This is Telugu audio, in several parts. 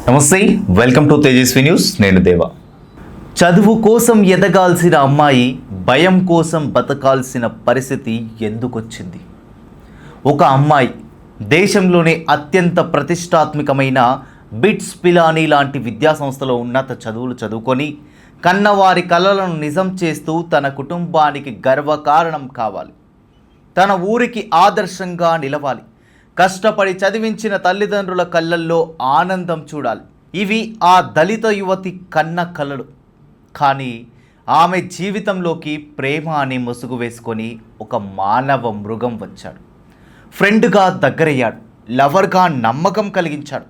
నమస్తే, వెల్కమ్ టు తేజస్వి న్యూస్. నేను దేవా. చదువు కోసం ఎదగాల్సిన అమ్మాయి భయం కోసం బతకాల్సిన పరిస్థితి ఎందుకొచ్చింది? ఒక అమ్మాయి దేశంలోనే అత్యంత ప్రతిష్టాత్మకమైన బిట్స్ పిలానీ లాంటి విద్యాసంస్థలో ఉన్నత చదువులు చదువుకొని కన్నవారి కలలను నిజం చేస్తూ తన కుటుంబానికి గర్వకారణం కావాలి, తన ఊరికి ఆదర్శంగా నిలవాలి, కష్టపడి చదివించిన తల్లిదండ్రుల కళ్ళల్లో ఆనందం చూడాలి. ఇవి ఆ దళిత యువతి కన్న కలలు. కానీ ఆమె జీవితంలోకి ప్రేమ అనే ముసుగు వేసుకొని ఒక మానవ మృగం వచ్చాడు. ఫ్రెండ్గా దగ్గరయ్యాడు, లవర్గా నమ్మకం కలిగించాడు.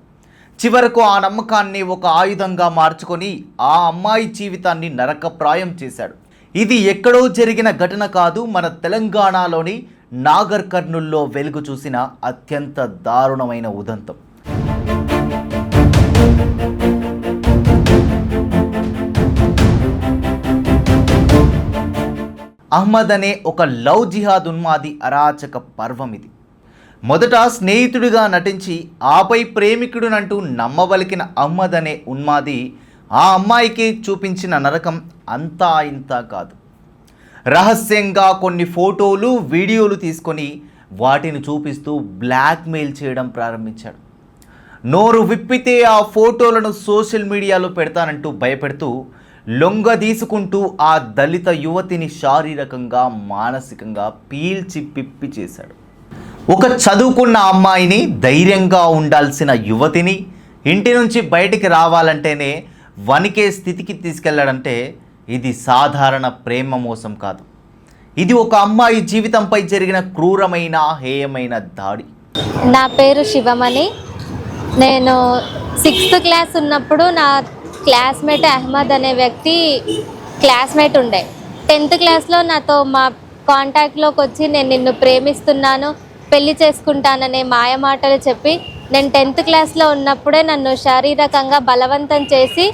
చివరకు ఆ నమ్మకాన్ని ఒక ఆయుధంగా మార్చుకొని ఆ అమ్మాయి జీవితాన్ని నరకప్రాయం చేశాడు. ఇది ఎక్కడో జరిగిన ఘటన కాదు, మన తెలంగాణలోని నాగర్ కర్నూల్లో వెలుగు చూసిన అత్యంత దారుణమైన ఉదంతం. అహ్మద్ అనే ఒక లవ్ జిహాద్ ఉన్మాది అరాచక పర్వం ఇది. మొదట స్నేహితుడిగా నటించి ఆపై ప్రేమికుడునంటూ నమ్మవలికిన అహ్మద్ అనే ఉన్మాది ఆ అమ్మాయికి చూపించిన నరకం అంతా ఇంతా కాదు. రహస్యంగా కొన్ని ఫోటోలు వీడియోలు తీసుకొని వాటిని చూపిస్తూ బ్లాక్మెయిల్ చేయడం ప్రారంభించాడు. నోరు విప్పితే ఆ ఫోటోలను సోషల్ మీడియాలో పెడతానంటూ భయపెడుతూ లొంగదీసుకుంటూ ఆ దళిత యువతిని శారీరకంగా మానసికంగా పీల్చి పిప్పి చేశాడు. ఒక చదువుకున్న అమ్మాయిని, ధైర్యంగా ఉండాల్సిన యువతిని ఇంటి నుంచి బయటికి రావాలంటేనే వణికే స్థితికి తీసుకెళ్లాడంటే ఇది సాధారణ ప్రేమ మోసం కాదు. ఇది ఒక అమ్మాయి జీవితంపై జరిగిన క్రూరమైన హేయమైన దాడి. నా పేరు శివమణి. నేను 6th క్లాస్ ఉన్నప్పుడు నా క్లాస్మేట్ అహ్మద్ అనే వ్యక్తి క్లాస్మేట్ ఉండే. 10th క్లాస్లో నాతో మా కాంటాక్ట్లోకి వచ్చి నేను నిన్ను ప్రేమిస్తున్నాను, పెళ్లి చేసుకుంటాననే మాయమాటలు చెప్పి నేను 10th క్లాస్లో ఉన్నప్పుడే నన్ను శారీరకంగా బలవంతం చేసి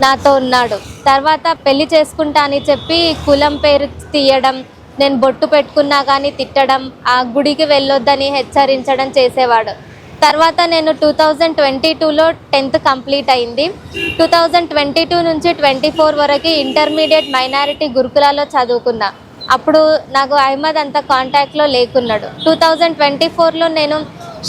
నాతో ఉన్నాడు. తర్వాత పెళ్లి చేసుకుంటా అని చెప్పి కులం పేరు తీయడం, నేను బొట్టు పెట్టుకున్నా కానీ తిట్టడం, ఆ గుడికి వెళ్ళొద్దని హెచ్చరించడం చేసేవాడు. తర్వాత నేను 2022లో 10th కంప్లీట్ అయింది. 2022 నుంచి 24 వరకు ఇంటర్మీడియట్ మైనారిటీ గురుకులాలో చదువుకున్నా. అప్పుడు నాకు అహ్మద్ అంత కాంటాక్ట్లో లేకున్నాడు. 2024లో నేను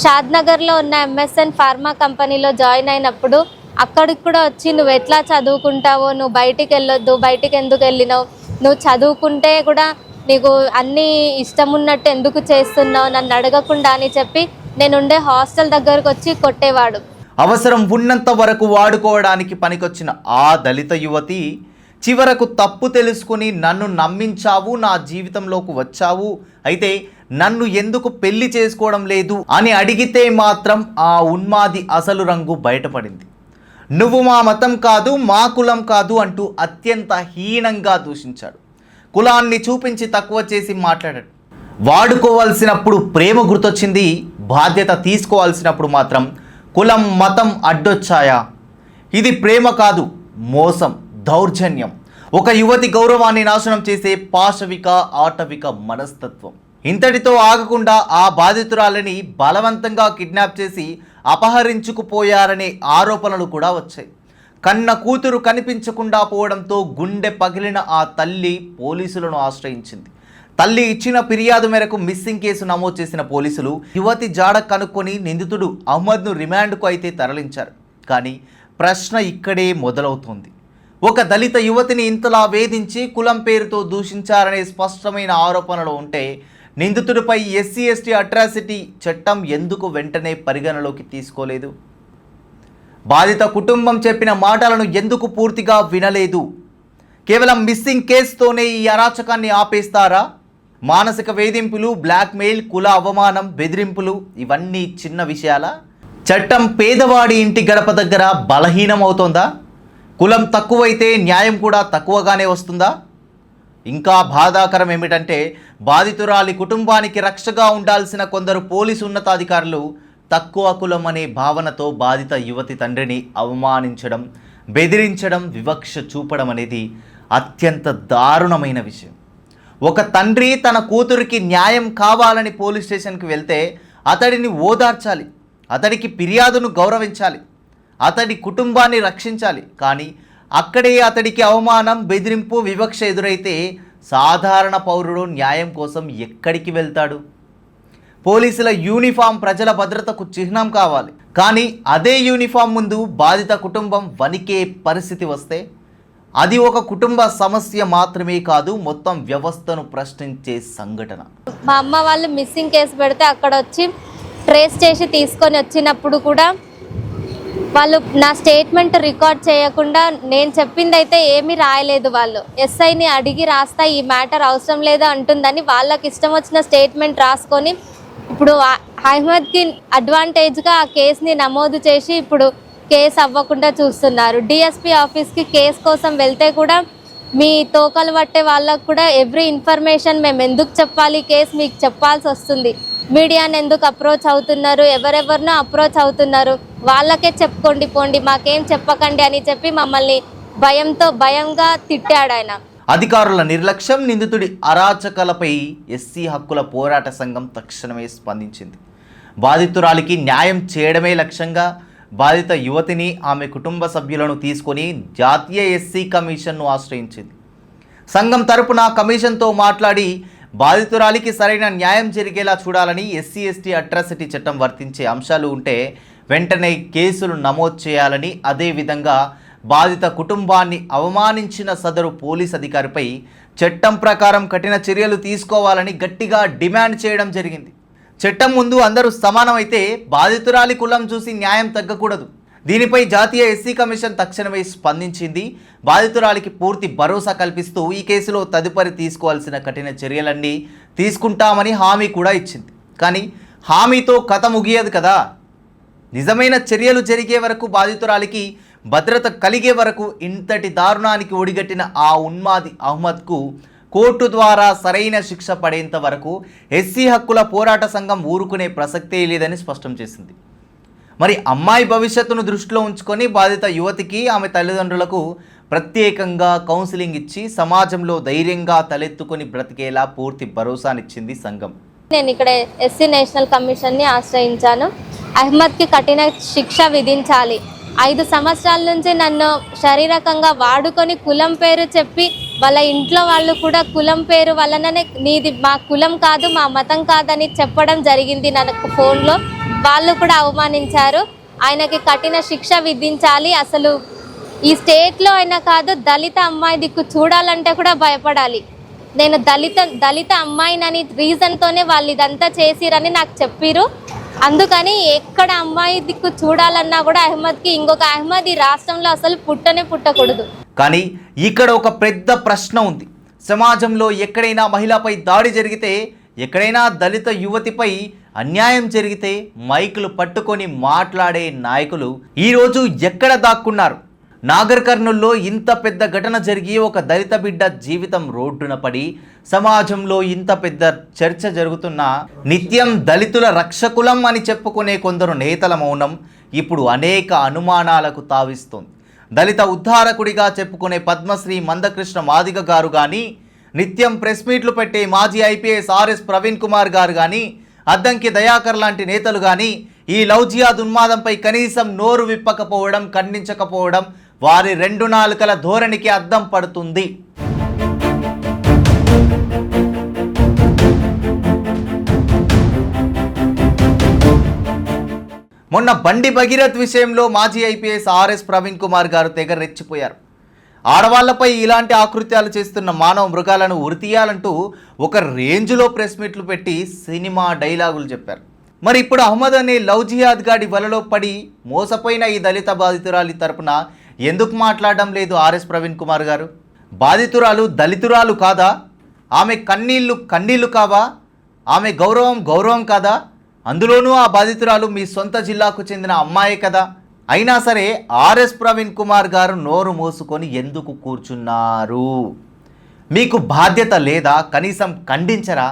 షాద్నగర్లో ఉన్న MSN ఫార్మా కంపెనీలో జాయిన్ అయినప్పుడు అక్కడికి కూడా వచ్చి నువ్వు ఎట్లా చదువుకుంటావో, నువ్వు బయటికి వెళ్ళొద్దు, బయటికి ఎందుకు వెళ్ళినావు, నువ్వు చదువుకుంటే కూడా నీకు అన్నీ ఇష్టం ఉన్నట్టు ఎందుకు చేస్తున్నావు, నన్ను అడగకుండా అని చెప్పి నేనుండే హాస్టల్ దగ్గరకు వచ్చి కొట్టేవాడు. అవసరం ఉన్నంత వరకు వాడుకోవడానికి పనికొచ్చిన ఆ దళిత యువతి చివరకు తప్పు తెలుసుకుని నన్ను నమ్మించావు, నా జీవితంలోకి వచ్చావు, అయితే నన్ను ఎందుకు పెళ్లి చేసుకోవడం లేదు అని అడిగితే మాత్రం ఆ ఉన్మాది అసలు రంగు బయటపడింది. నువ్వు మా మతం కాదు, మా కులం కాదు అంటూ అత్యంత హీనంగా దూషించాడు. కులాన్ని చూపించి తక్కువ చేసి మాట్లాడాడు. వాడుకోవాల్సినప్పుడు ప్రేమ గుర్తొచ్చింది, బాధ్యత తీసుకోవాల్సినప్పుడు మాత్రం కులం మతం అడ్డొచ్చాయా? ఇది ప్రేమ కాదు, మోసం, దౌర్జన్యం, ఒక యువతి గౌరవాన్ని నాశనం చేసే పాశవిక ఆటవిక మనస్తత్వం. ఇంతటితో ఆగకుండా ఆ బాధితురాలని బలవంతంగా కిడ్నాప్ చేసి అపహరించుకుపోయారనే ఆరోపణలు కూడా వచ్చాయి. కన్న కూతురు కనిపించకుండా పోవడంతో గుండె పగిలిన ఆ తల్లి పోలీసులను ఆశ్రయించింది. తల్లి ఇచ్చిన ఫిర్యాదు మేరకు మిస్సింగ్ కేసు నమోదు చేసిన పోలీసులు యువతి జాడ కనుక్కొని నిందితుడు అహ్మద్ను రిమాండ్కు అయితే తరలించారు. కానీ ప్రశ్న ఇక్కడే మొదలవుతోంది. ఒక దళిత యువతిని ఇంతలా వేధించి కులం పేరుతో దూషించారనే స్పష్టమైన ఆరోపణలు ఉంటే నిందితుడిపై SC/ST అట్రాసిటీ చట్టం ఎందుకు వెంటనే పరిగణలోకి తీసుకోలేదు? బాధిత కుటుంబం చెప్పిన మాటలను ఎందుకు పూర్తిగా వినలేదు? కేవలం మిస్సింగ్ కేసుతోనే ఈ అరాచకాన్ని ఆపేస్తారా? మానసిక వేధింపులు, బ్లాక్మెయిల్, కుల అవమానం, బెదిరింపులు ఇవన్నీ చిన్న విషయాలా? చట్టం పేదవాడి ఇంటి గడప దగ్గర బలహీనమవుతోందా? కులం తక్కువైతే న్యాయం కూడా తక్కువగానే వస్తుందా? ఇంకా బాధాకరం ఏమిటంటే బాధితురాలి కుటుంబానికి రక్షగా ఉండాల్సిన కొందరు పోలీసు ఉన్నతాధికారులు తక్కువ కులం అనే భావనతో బాధిత యువతి తండ్రిని అవమానించడం, బెదిరించడం, వివక్ష చూపడం అనేది అత్యంత దారుణమైన విషయం. ఒక తండ్రి తన కూతురికి న్యాయం కావాలని పోలీస్ స్టేషన్కి వెళ్తే అతడిని ఓదార్చాలి, అతడికి ఫిర్యాదును గౌరవించాలి. అతడి కుటుంబాన్ని రక్షించాలి. కానీ అక్కడే అతడికి అవమానం, బెదిరింపు, వివక్ష ఎదురైతే సాధారణ పౌరుడు న్యాయం కోసం ఎక్కడికి వెళ్తాడు? పోలీసుల యూనిఫామ్ ప్రజల భద్రతకు చిహ్నం కావాలి. కానీ అదే యూనిఫామ్ ముందు బాధిత కుటుంబం వణికే పరిస్థితి వస్తే అది ఒక కుటుంబ సమస్య మాత్రమే కాదు, మొత్తం వ్యవస్థను ప్రశ్నించే సంఘటన. మా అమ్మ వాళ్ళు మిస్సింగ్ కేసు పెడితే అక్కడ వచ్చి ట్రేస్ చేసి తీసుకొని వచ్చినప్పుడు కూడా వాళ్ళు నా స్టేట్మెంట్ రికార్డ్ చేయకుండా నేను చెప్పింది అయితే ఏమీ రాయలేదు. వాళ్ళు ఎస్ఐని అడిగి రాస్తా, ఈ మ్యాటర్ అవసరం లేదు అంటుందని వాళ్ళకి ఇష్టం వచ్చిన స్టేట్మెంట్ రాసుకొని ఇప్పుడు అహ్మద్కి అడ్వాంటేజ్గా ఆ కేసుని నమోదు చేసి ఇప్పుడు కేసు అవ్వకుండా చూస్తున్నారు. డిఎస్పీ ఆఫీస్కి కేసు కోసం వెళ్తే కూడా మీ తోకలు పట్టే వాళ్ళకు కూడా ఎవ్రీ ఇన్ఫర్మేషన్ మేము ఎందుకు చెప్పాలి, కేసు మీకు చెప్పాల్సి వస్తుంది. మీడియాని ఎందుకు అప్రోచ్ అవుతున్నారు, ఎవరెవరినో అప్రోచ్ అవుతున్నారు, వాళ్ళకే చెప్పుకోండి పోండి, మాకేం చెప్పకండి అని చెప్పి మమ్మల్ని భయంగా తిట్టాడు ఆయన. అధికారుల నిర్లక్ష్యం, నిందితుడి అరాచకాలపై ఎస్సీ హక్కుల పోరాట సంఘం తక్షణమే స్పందించింది. బాధితురాలికి న్యాయం చేయడమే లక్ష్యంగా బాధిత యువతిని, ఆమె కుటుంబ సభ్యులను తీసుకొని జాతీయ ఎస్సీ కమిషన్ను ఆశ్రయించింది. సంఘం తరపున కమిషన్తో మాట్లాడి బాధితురాలికి సరైన న్యాయం జరిగేలా చూడాలని, ఎస్సీ ఎస్టీ అట్రాసిటీ చట్టం వర్తించే అంశాలు ఉంటే వెంటనే కేసులు నమోదు చేయాలని, అదేవిధంగా బాధిత కుటుంబాన్ని అవమానించిన సదరు పోలీస్ అధికారిపై చట్టం ప్రకారం కఠిన చర్యలు తీసుకోవాలని గట్టిగా డిమాండ్ చేయడం జరిగింది. చట్టం ముందు అందరూ సమానమైతే బాధితురాలి కులం చూసి న్యాయం తగ్గకూడదు. దీనిపై జాతీయ ఎస్సీ కమిషన్ తక్షణమే స్పందించింది. బాధితురాలికి పూర్తి భరోసా కల్పిస్తూ ఈ కేసులో తదుపరి తీసుకోవాల్సిన కఠిన చర్యలన్నీ తీసుకుంటామని హామీ కూడా ఇచ్చింది. కానీ హామీతో కథ ముగియదు కదా. నిజమైన చర్యలు జరిగే వరకు, బాధితురాలికి భద్రత కలిగే వరకు ఇంతటి దారుణానికి ఒడిగట్టిన ఆ ఉన్మాది అహ్మద్కు కోర్టు ద్వారా సరైన శిక్ష పడేంత వరకు ఎస్సీ హక్కుల పోరాట సంఘం ఊరుకునే ప్రసక్తే లేదని స్పష్టం చేసింది. మరి అమ్మాయి భవిష్యత్తును దృష్టిలో ఉంచుకొని బాధిత యువతికి, ఆమె తల్లిదండ్రులకు ప్రత్యేకంగా కౌన్సిలింగ్ ఇచ్చి సమాజంలో ధైర్యంగా తలెత్తుకొని బ్రతికేలా పూర్తి భరోసానిచ్చింది సంఘం. నేను ఇక్కడ ఎస్సీ నేషనల్ కమిషన్ని ఆశ్రయించాను. అహ్మద్కి కఠిన శిక్ష విధించాలి. 5 సంవత్సరాల నుంచి నన్ను శారీరకంగా వాడుకొని కులం పేరు చెప్పి వాళ్ళ ఇంట్లో వాళ్ళు కూడా కులం పేరు వలననే నీది మా కులం కాదు, మా మతం కాదని చెప్పడం జరిగింది నాకు ఫోన్లో. వాళ్ళు కూడా అవమానించారు. ఆయనకి కఠిన శిక్ష విధించాలి. అసలు ఈ స్టేట్లో అయినా కాదు, దళిత అమ్మాయి దిక్కు చూడాలంటే కూడా భయపడాలి. నేను దళిత అమ్మాయినని రీజన్తోనే వాళ్ళు ఇదంతా చేసిరని నాకు చెప్పిరు. అందుకని ఎక్కడ అమ్మాయి దిక్కు చూడాలన్నా కూడా అహ్మద్కి ఇంకొక అహ్మద్ ఈ రాష్ట్రంలో అసలు పుట్టకూడదు. కానీ ఇక్కడ ఒక పెద్ద ప్రశ్న ఉంది. సమాజంలో ఎక్కడైనా మహిళపై దాడి జరిగితే, ఎక్కడైనా దళిత యువతిపై అన్యాయం జరిగితే మైకులు పట్టుకొని మాట్లాడే నాయకులు ఈరోజు ఎక్కడ దాక్కున్నారు? నాగర్ కర్నూల్లో ఇంత పెద్ద ఘటన జరిగి ఒక దళిత బిడ్డ జీవితం రోడ్డున పడి సమాజంలో ఇంత పెద్ద చర్చ జరుగుతున్నా నిత్యం దళితుల రక్షకులం అని చెప్పుకునే కొందరు నేతల మౌనం ఇప్పుడు అనేక అనుమానాలకు తావిస్తోంది. దళిత ఉద్ధారకుడిగా చెప్పుకునే పద్మశ్రీ మందకృష్ణ మాదిగ గారు కానీ, నిత్యం ప్రెస్ మీట్లు పెట్టే మాజీ ఐపీఎస్ ఆర్ఎస్ ప్రవీణ్ కుమార్ గారు కానీ, అద్దంకి దయాకర్ లాంటి నేతలు కానీ ఈ లవ్ జిహాద్ ఉన్మాదంపై కనీసం నోరు విప్పకపోవడం, ఖండించకపోవడం వారి 2 నాలుకల ధోరణికి అద్దం పడుతుంది. మొన్న బండి భగీరథ్ విషయంలో మాజీ ఐపీఎస్ ఆర్ఎస్ ప్రవీణ్ కుమార్ గారు తెగ రెచ్చిపోయారు. ఆడవాళ్లపై ఇలాంటి ఆకృత్యాలు చేస్తున్న మానవ మృగాలను ఉరితీయాలంటూ ఒక రేంజ్లో ప్రెస్ మీట్లు పెట్టి సినిమా డైలాగులు చెప్పారు. మరి ఇప్పుడు అహ్మద్ అనే లవ్ జిహాద్ గాడి వలలో పడి మోసపోయిన ఈ దళిత బాధితురాలి తరపున ఎందుకు మాట్లాడడం లేదు ఆర్ఎస్ ప్రవీణ్ కుమార్ గారు? బాధితురాలు దళితురాలు కాదా? ఆమె కన్నీళ్లు కావా? ఆమె గౌరవం కాదా? అందులోనూ ఆ బాధితురాలు మీ సొంత జిల్లాకు చెందిన అమ్మాయే కదా. అయినా సరే ఆర్ఎస్ ప్రవీణ్ కుమార్ గారు నోరు మూసుకొని ఎందుకు కూర్చున్నారు? మీకు బాధ్యత లేదా? కనీసం ఖండించరా?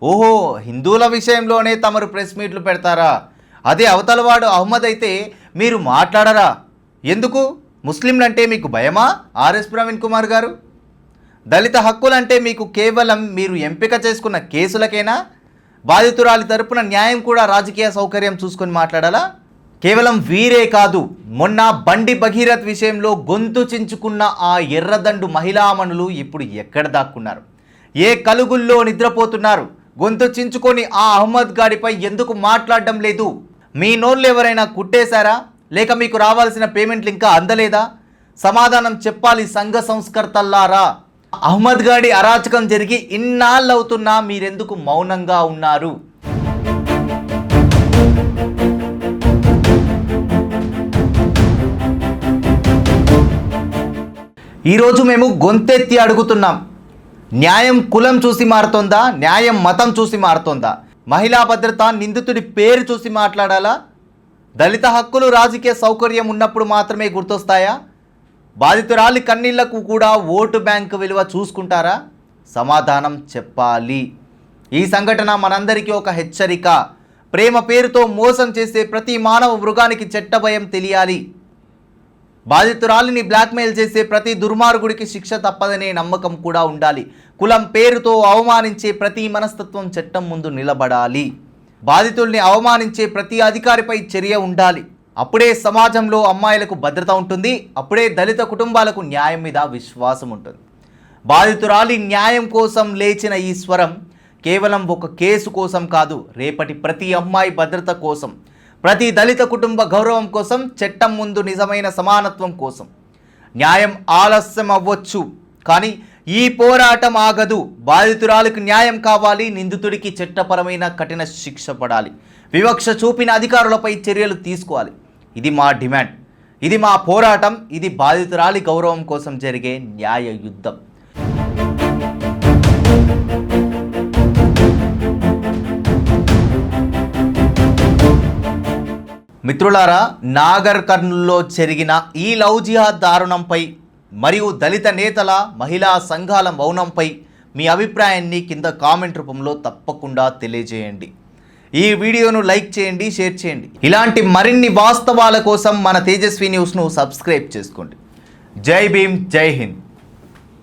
ఓహో, హిందువుల విషయంలోనే తమరు ప్రెస్ మీట్లు పెడతారా? అదే అవతలవాడు అహ్మద్ అయితే మీరు మాట్లాడరా? ఎందుకు? ముస్లింలంటే మీకు భయమా ఆర్ఎస్ ప్రవీణ్ కుమార్ గారు? దళిత హక్కులంటే మీకు కేవలం మీరు ఎంపిక చేసుకున్న కేసులకేనా? బాధితురాలి తరపున న్యాయం కూడా రాజకీయ సౌకర్యం చూసుకొని మాట్లాడాలా? కేవలం వీరే కాదు, మొన్న బండి భగీరథ్ విషయంలో గొంతు చించుకున్న ఆ ఎర్రదండు మహిళామణులు ఇప్పుడు ఎక్కడ దాక్కున్నారు, ఏ కలుగుల్లో నిద్రపోతున్నారు? గొంతు చించుకొని ఆ అహ్మద్ గాడిపై ఎందుకు మాట్లాడడం లేదు? మీ నోళ్ళు ఎవరైనా కుట్టేశారా? లేక మీకు రావాల్సిన పేమెంట్లు ఇంకా అందలేదా? సమాధానం చెప్పాలి సంఘ సంస్కర్తల్లారా. అహ్మద్ గాడి అరాచకం జరిగి ఇన్నాళ్ళవుతున్నా మీరెందుకు మౌనంగా ఉన్నారు? ఈరోజు మేము గొంతెత్తి అడుగుతున్నాం, న్యాయం కులం చూసి మారుతోందా? న్యాయం మతం చూసి మారుతోందా? మహిళా భద్రత నిందితుడి పేరు చూసి మాట్లాడాలా? దళిత హక్కులు రాజకీయ సౌకర్యం ఉన్నప్పుడు మాత్రమే గుర్తొస్తాయా? బాధితురాలి కన్నీళ్లకు కూడా ఓటు బ్యాంకు విలువ చూసుకుంటారా? సమాధానం చెప్పాలి. ఈ సంఘటన మనందరికీ ఒక హెచ్చరిక. ప్రేమ పేరుతో మోసం చేసే ప్రతి మానవ మృగానికి చట్ట భయం తెలియాలి. బాధితురాలిని బ్లాక్మెయిల్ చేసే ప్రతి దుర్మార్గుడికి శిక్ష తప్పదనే నమ్మకం కూడా ఉండాలి. కులం పేరుతో అవమానించే ప్రతి మనస్తత్వం చట్టం ముందు నిలబడాలి. బాధితుల్ని అవమానించే ప్రతి అధికారిపై చర్య ఉండాలి. అప్పుడే సమాజంలో అమ్మాయిలకు భద్రత ఉంటుంది. అప్పుడే దళిత కుటుంబాలకు న్యాయం మీద విశ్వాసం ఉంటుంది. బాధితురాలి న్యాయం కోసం లేచిన ఈ స్వరం కేవలం ఒక కేసు కోసం కాదు, రేపటి ప్రతి అమ్మాయి భద్రత కోసం, ప్రతి దళిత కుటుంబ గౌరవం కోసం, చట్టం ముందు నిజమైన సమానత్వం కోసం. న్యాయం ఆలస్యం అవ్వచ్చు, కానీ ఈ పోరాటం ఆగదు. బాధితురాలకు న్యాయం కావాలి. నిందితుడికి చట్టపరమైన కఠిన శిక్ష పడాలి. వివక్ష చూపిన అధికారులపై చర్యలు తీసుకోవాలి. ఇది మా డిమాండ్, ఇది మా పోరాటం, ఇది బాధితురాలి గౌరవం కోసం జరిగే న్యాయ యుద్ధం. మిత్రులారా, నాగర్ కర్నూల్లో జరిగిన ఈ లవ్ జిహాద్ దారుణంపై మరియు దళిత నేతల మహిళా సంఘాల మౌనంపై మీ అభిప్రాయాన్ని కింద కామెంట్ రూపంలో తప్పకుండా తెలియజేయండి. ఈ వీడియోను లైక్ చేయండి, షేర్ చేయండి. ఇలాంటి మరిన్ని వాస్తవాల కోసం మన తేజస్వి న్యూస్ను సబ్స్క్రైబ్ చేసుకోండి. జై భీమ్, జై హింద్.